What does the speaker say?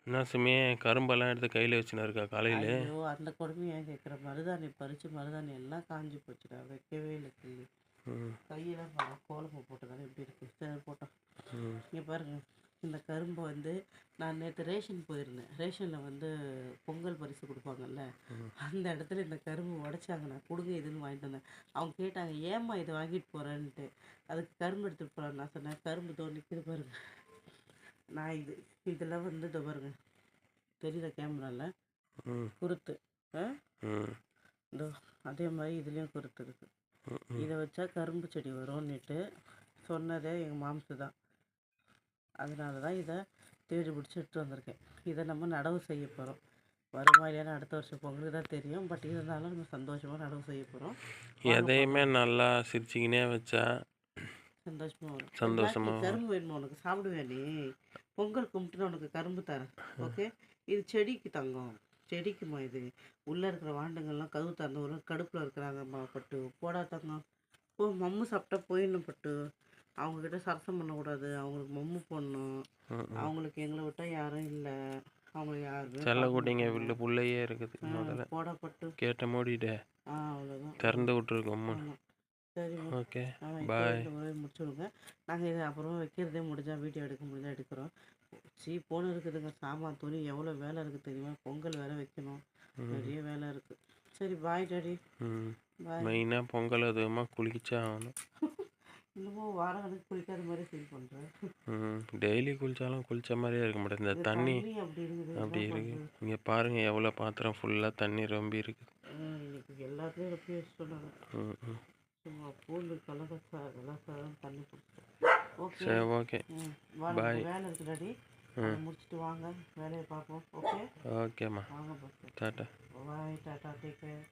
என்ன சுமி கரும்பெல்லாம் எடுத்து கையில் வச்சுன்னு இருக்கா காலையில்? ஐயோ அந்த கொடுமை ஏன் கேட்குற? மருதாணி பறித்து மருதாணி எல்லாம் காஞ்சி போச்சுடா, வைக்கவே இல்லை கிள்ளி. கையெல்லாம் கோலமாக போட்டதானே எப்படி இருக்கு? சரி போட்டோம். இங்கே பாருங்க, இந்த கரும்பை வந்து நான் நேற்று ரேஷன் போயிருந்தேன். ரேஷனில் வந்து பொங்கல் பரிசு கொடுப்பாங்கல்ல, அந்த இடத்துல இந்த கரும்பு உடைச்சாங்க. நான் கொடுங்க இதுன்னு வாங்கிட்டு வந்தேன். அவங்க கேட்டாங்க ஏம்மா இதை வாங்கிட்டு போகிறேன்ட்டு. அதுக்கு கரும்பு எடுத்துகிட்டு போகிறான்னு நான் சொன்னேன். கரும்பு தோ நிற்கிது பாருங்க. நான் இதெல்லாம் வந்து இதோ பாருங்க, தெரியல கேமராவில் குருத்து. இதோ அதே மாதிரி இதுலேயும் குருத்து இருக்குது. இதை வச்சா கரும்பு செடி வரும்னுட்டு சொன்னதே எங்கள் மாம்சு தான். அதனால தான் இதை தேடி பிடிச்சி எடுத்து வந்திருக்கேன். இதை நம்ம நடவு செய்ய போகிறோம். வருமா இல்லையான்னு அடுத்த வருஷம் பொங்கலுக்கு தான் தெரியும். பட் இருந்தாலும் நம்ம சந்தோஷமாக நடவு செய்ய போகிறோம். எதையுமே நல்லா சிரிச்சிக்கினே வச்சா சந்தோஷமாக வரும். சந்தோஷமாக கரும்பு வேணுமா உனக்கு? சாப்பிடுவேன் நீ? பொங்கல் கும்பிட்டுன்னு உனக்கு கரும்பு தரேன். ஓகே, இது செடிக்கு தங்கம், செடிக்குமா இது. உள்ளே இருக்கிற வாண்டுங்கள்லாம் கதவு திறந்து ஒரு கடுப்பில் இருக்கிறாங்கம்மா பட்டு. போடா தங்கம் போ. மம்மு சாப்பிட்டா போயிடணும் பட்டு. அவங்கக்கிட்ட சரசம் பண்ணக்கூடாது. அவங்களுக்கு மம்மு போடணும். அவங்களுக்கு எங்களை விட்டால் யாரும் இல்லை. அவங்களுக்கு யாருமே செல்ல கூட்டிங்க வீட்டு புள்ளையே இருக்குது. முதல்ல போடா பட்டு. கேட்ட மூடிட்டு அவ்வளோதான், திறந்து விட்டுருக்கோம். சரி ஓகே, பாய். முடிச்சுடுங்க. நாங்கள் இதை அப்புறமா வைக்கிறதே முடிஞ்சால் வீடியோ எடுக்க முடிஞ்சால் எடுக்கிறோம். போன இருக்குதுங்க, சாமான் துணி எவ்வளோ வேலை இருக்குது தெரியுமா? பொங்கல் வேலை வைக்கணும், நிறைய வேலை இருக்குது. சரி பாய் டாடி. பாய். மெயினாக பொங்கல் அதுவுமா குளிச்சா ஆகணும். இன்னமும் வாரம் கணக்கு குளிக்காத மாதிரி ஃபீல் பண்ணுறேன். டெய்லி குளிச்சாலும் குளிச்ச மாதிரியே இருக்க மாட்டேன். இந்த தண்ணி அப்படி இருக்கு. இங்கே பாருங்க எவ்வளோ பாத்திரம் ஃபுல்லாக தண்ணி ரொம்ப இருக்குது. இன்னைக்கு எல்லாத்தையும் ரொம்ப யூஸ் பண்ணுவேன். சும்மா பூண்டு கலகசாரம் தண்ணி குடிச்சேன். ஓகே சரி, ஓகே, பாய். வேலை இருக்குது டாடி, முடிச்சுட்டு வாங்க, வேலையை பார்ப்போம். ஓகே, ஓகேம்மா, வாங்க பஸ். டாட்டா. பாய், டாட்டா, டேக் கேர்.